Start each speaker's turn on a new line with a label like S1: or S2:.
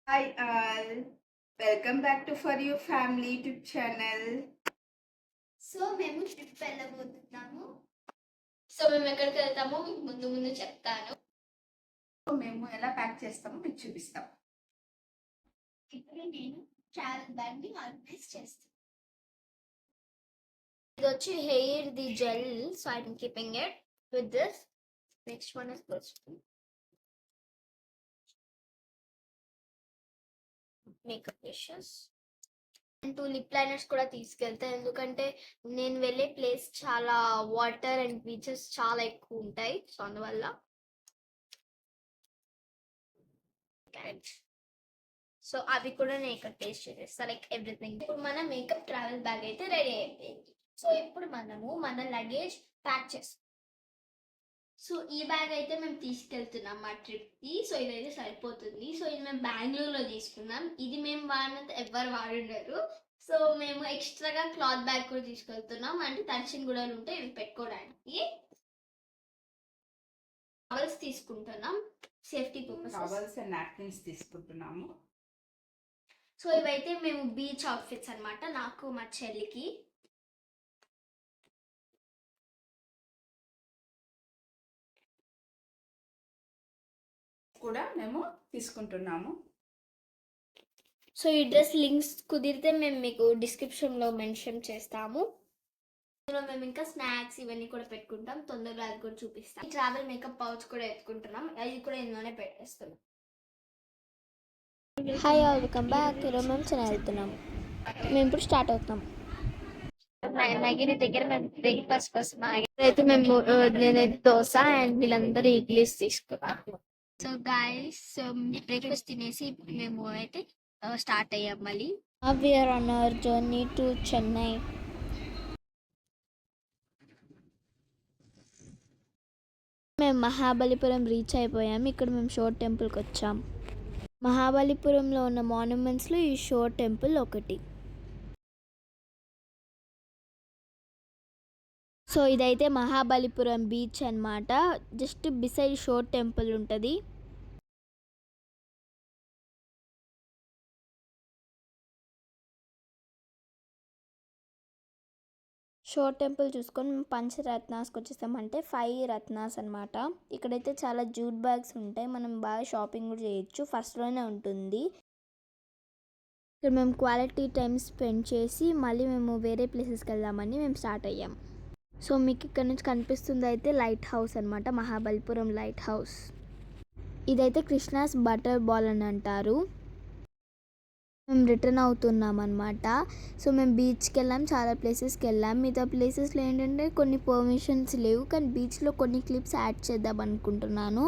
S1: Hi all, welcome back to For You Family YouTube channel.
S2: So మేము trip వెళ్ళబోతున్నాము. So మేము ఎక్కడికి వెళ్తామో మీకు ముందు ముందు చెప్తాను.
S1: మేము ఎలా ప్యాక్ చేస్తామో మీకు చూపిస్తాం.
S2: ఇప్పుడు నేను ట్రావెల్ బ్యాగ్ ని ఆర్గనైజ్ చేస్తాను. ఇది వచ్చి hair the gel, so I'm keeping it with this. Next one is this makeup brushes and 2 lip liners కూడా తీసుకెళ్తా, ఎందుకంటే నేను వెళ్ళే ప్లేస్ చాలా వాటర్ అండ్ బీచెస్ చాలా ఎక్కువ ఉంటాయి. సో అందువల్ల సో అవి కూడా నేను ఇక్కడ టేస్ట్ చేసేస్తాను, లైక్ ఎవ్రీథింగ్. ఇప్పుడు మన మేకప్ ట్రావెల్ బ్యాగ్ అయితే రెడీ అయిపోయింది. సో ఇప్పుడు మనము మన లగేజ్ ప్యాక్ చేస్తాం. సో ఈ బ్యాగ్ అయితే మేము తీసుకెళ్తున్నాం మా ట్రిప్కి. సో ఇదైతే సరిపోతుంది. సో ఇది మేము బెంగళూరులో తీసుకున్నాం. ఇది మేము వాడినంత ఎవరు వాడుండరు. సో మేము ఎక్స్ట్రాగా క్లాత్ బ్యాగ్ కూడా తీసుకెళ్తున్నాం, అంటే తడిచిన గుడలు ఉంటాయి ఇవి పెట్టుకోవడానికి. టవల్స్ తీసుకుంటున్నాం safety purpose.
S1: Towels and napkins తీసుకుంటున్నాము.
S2: సో ఇవైతే మేము బీచ్ అవుట్ఫిట్స్ అన్నమాట, నాకు మా చెల్లికి.
S1: కూడా మేము తీసుకుంటున్నాము.
S2: సో ఈ డ్రెస్ లింక్స్ కుదిరితే మేము మీకు డిస్క్రిప్షన్లో మెన్షన్ చేస్తాము. ఇందులో మేము ఇంకా స్నాక్స్ ఇవన్నీ కూడా పెట్టుకుంటాం, తొందరగా అది కూడా చూపిస్తాం. ఈ ట్రావెల్ మేకప్ పౌచ్ కూడా ఎత్తుకుంటున్నాం, అది కూడా ఇందులోనే పెట్టేస్తున్నాం. Hi all, welcome back. ఈరోజు మేము చెన్నై వెళ్తున్నాం. మేము ఇప్పుడు స్టార్ట్ అవుతున్నాం. నగిరి దగ్గర మేము బ్రేక్ఫాస్ట్ కోసం అయితే మేము నేనైతే దోశ అండ్ వీళ్ళందరూ ఇడ్లీస్ తీసుకున్నాం. సో గాయస్, బ్రేక్ఫాస్ట్ తినేసి మేము అయితే స్టార్ట్ అయ్యాం మళ్ళీ. We are on our journey to Chennai. మేము మహాబలిపురం రీచ్ అయిపోయాం. ఇక్కడ మేము షోర్ టెంపుల్కి వచ్చాం. మహాబలిపురంలో ఉన్న మాన్యుమెంట్స్లో ఈ షోర్ టెంపుల్ ఒకటి. సో ఇదైతే మహాబలిపురం బీచ్ అన్నమాట. జస్ట్ బిసైడ్ షోర్ టెంపుల్ ఉంటుంది. షోర్ టెంపుల్ చూసుకొని మేము పంచరత్నాస్కి వచ్చేస్తామంటే 5 రత్నాస్ అనమాట. ఇక్కడైతే చాలా జూట్ బ్యాగ్స్ ఉంటాయి, మనం బాగా షాపింగ్ కూడా చేయొచ్చు, ఫస్ట్లోనే ఉంటుంది. ఇక్కడ మేము క్వాలిటీ టైం స్పెండ్ చేసి మళ్ళీ మేము వేరే ప్లేసెస్కి వెళ్దామని మేము స్టార్ట్ అయ్యాం. సో మీకు ఇక్కడ నుంచి కనిపిస్తుంది అయితే లైట్ హౌస్ అనమాట, మహాబలిపురం లైట్ హౌస్. ఇదైతే కృష్ణాస్ బటర్ బాల్ అని అంటారు. మేము రిటర్న్ అవుతున్నాం అనమాట. సో మేము బీచ్కి వెళ్ళాం, చాలా ప్లేసెస్కి వెళ్ళాం. మిగతా ప్లేసెస్లో ఏంటంటే కొన్ని పర్మిషన్స్ లేవు, కానీ బీచ్లో కొన్ని క్లిప్స్ యాడ్ చేద్దాం అనుకుంటున్నాను.